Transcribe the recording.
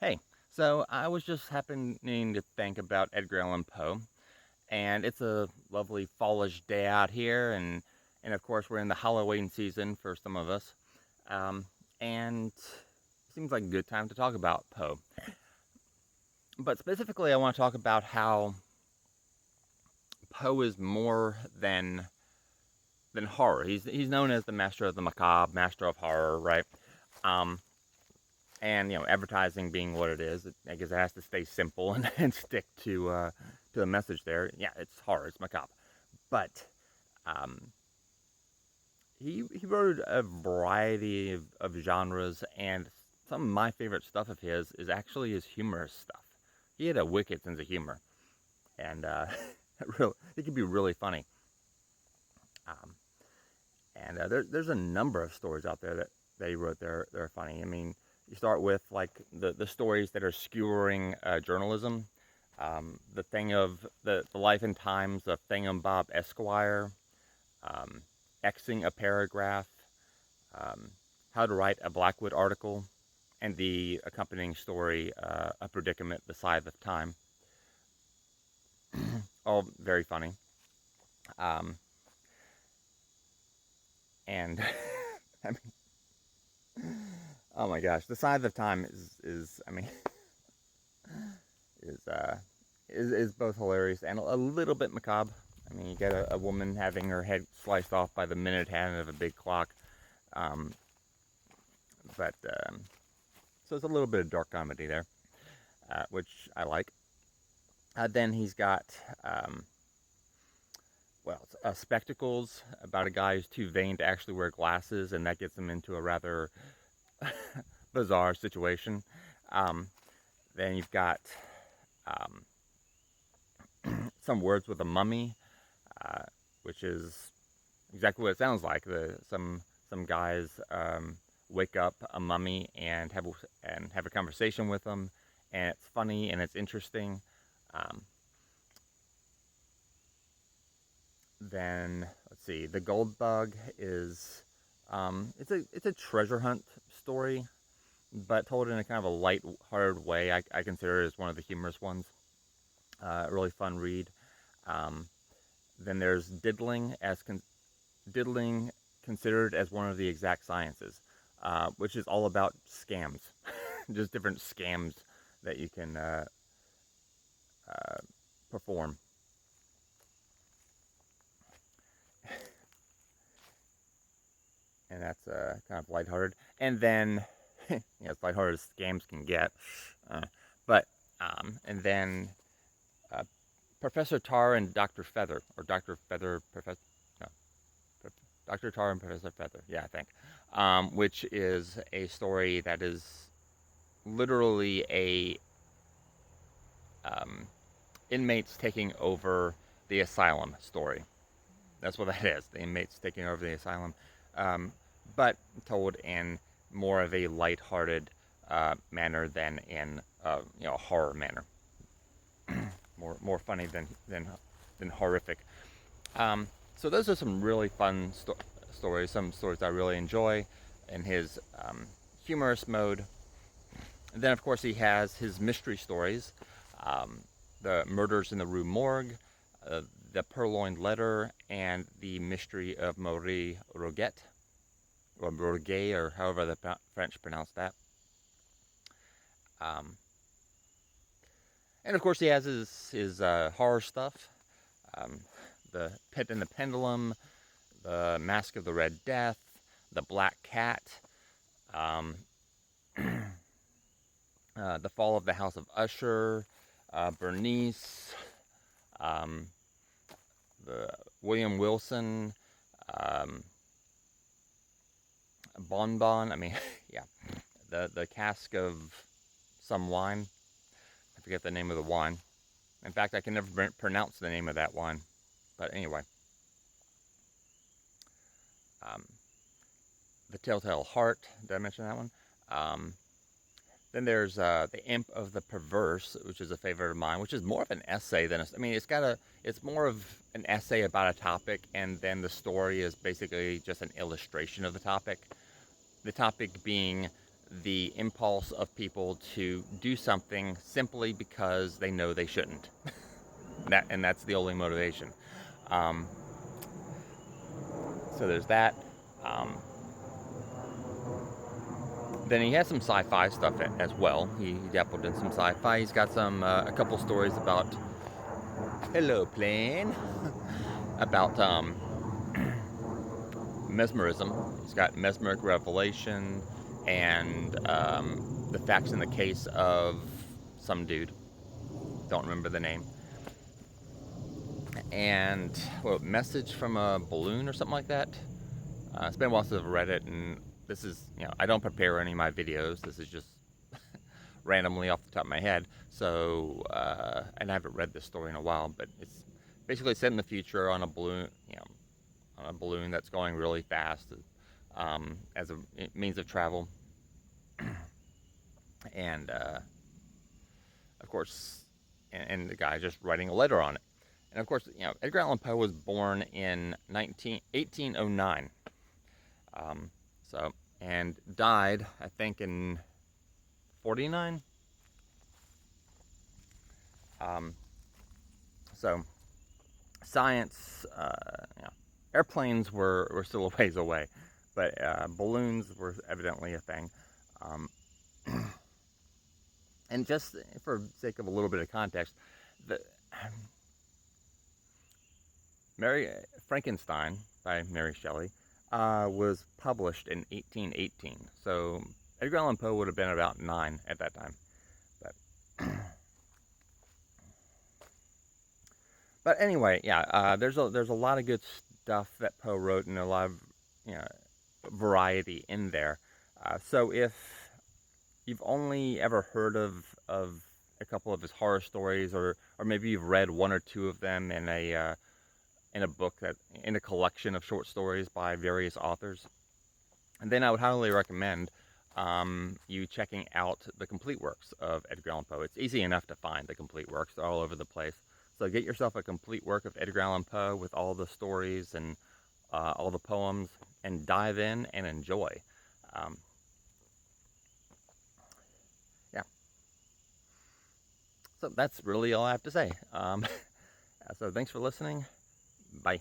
Hey, so I was just happening to think about Edgar Allan Poe, and it's a lovely fallish day out here, and of course we're in the Halloween season for some of us, um, and it seems like a good time to talk about Poe. But specifically, I want to talk about how Poe is more than horror. He's known as the master of the macabre, master of horror, right? Um, and advertising being what it is, I guess it has to stay simple and stick to the message there. Yeah, it's horror, it's macabre, but um, he wrote a variety of genres, and some of my favorite stuff of his is actually his humorous stuff. He had a wicked sense of humor, and it could be really funny. Um, and there's a number of stories out there that he wrote there that are funny. I mean, you start with like the stories that are skewering journalism. The thing of the life and times of Thingumbob Esquire, um, Xing a paragraph, um, how to write a Blackwood article, and the accompanying story, A Predicament, The Scythe of Time. All very funny. Um, and I mean, oh my gosh, The Scythe of Time is I mean is uh is both hilarious and a little bit macabre. I mean, you get a woman having her head sliced off by the minute hand of a big clock, um, but so it's a little bit of dark comedy there, which I like. Then he's got spectacles about a guy who's too vain to actually wear glasses, and that gets him into a rather bizarre situation. Um, then you've got um, some words with a mummy, uh, which is exactly what it sounds like. Some guys wake up a mummy and have a conversation with them, and it's funny and it's interesting. Um, then let's see, the gold bug is it's a treasure hunt story, but told in a kind of a light-hearted way. I consider it as one of the humorous ones. A really fun read. Um, then there's diddling considered as one of the exact sciences, which is all about scams, just different scams that you can uh, perform. And that's kind of lighthearted. And then, yeah, it's lighthearted as scams can get. Uh, but and then uh, Professor Tar and Doctor Feather, or Doctor Feather, Professor no, Doctor Tar and Professor Feather. Yeah, I think, which is a story that is literally a um, inmates taking over the asylum story. That's what that is. The inmates taking over the asylum, um, but told in more of a lighthearted manner than in a horror manner. More funny than horrific. Um, so those are some really fun stories. Some stories I really enjoy in his humorous mode. And then of course he has his mystery stories, um, the Murders in the Rue Morgue, uh, the Purloined Letter, and the Mystery of Marie Roget, or Roget, or however the French pronounce that. Um, and of course, he has his horror stuff, um, the Pit and the Pendulum, the Mask of the Red Death, the Black Cat, um, the Fall of the House of Usher, Bernice, um, the William Wilson, um, Bonbon. I mean, yeah, the cask of some wine. I forget the name of the wine. In fact, I can never pronounce the name of that wine. But anyway, um, the Telltale Heart. Did I mention that one? Um, then there's the Imp of the Perverse, which is a favorite of mine, which is more of an essay than I mean, it's more of an essay about a topic, and then the story is basically just an illustration of the topic. The topic being the impulse of people to do something simply because they know they shouldn't. And that's the only motivation. Um, so there's that. Um, then he has some sci-fi stuff as well. He dabbled in some sci-fi. He's got a couple stories about hello plane about mesmerism. He's got mesmeric revelation and the facts in the case of some dude. Don't remember the name. And message from a balloon or something like that. It's been a while since I've read it, and this is, I don't prepare any of my videos. This is just randomly off the top of my head. So, and I haven't read this story in a while, but it's basically set in the future on a balloon, on a balloon that's going really fast as a means of travel. And of course, and the guy just writing a letter on it. And of course, Edgar Allan Poe was born in 1809. And died, I think, in 49. So science, airplanes were still a ways away, but balloons were evidently a thing. And just for sake of a little bit of context, Mary Frankenstein by Mary Shelley was published in 1818. So Edgar Allan Poe would have been about 9 at that time. But anyway, there's a lot of good stuff that Poe wrote, and a lot of variety in there. So if you've only ever heard of a couple of his horror stories, or maybe you've read one or two of them in a book in a collection of short stories by various authors, and then I would highly recommend you checking out the complete works of Edgar Allan Poe. It's easy enough to find the complete works; they're all over the place. So get yourself a complete work of Edgar Allan Poe with all the stories and all the poems, and dive in and enjoy. Yeah. So that's really all I have to say. So thanks for listening. Bye.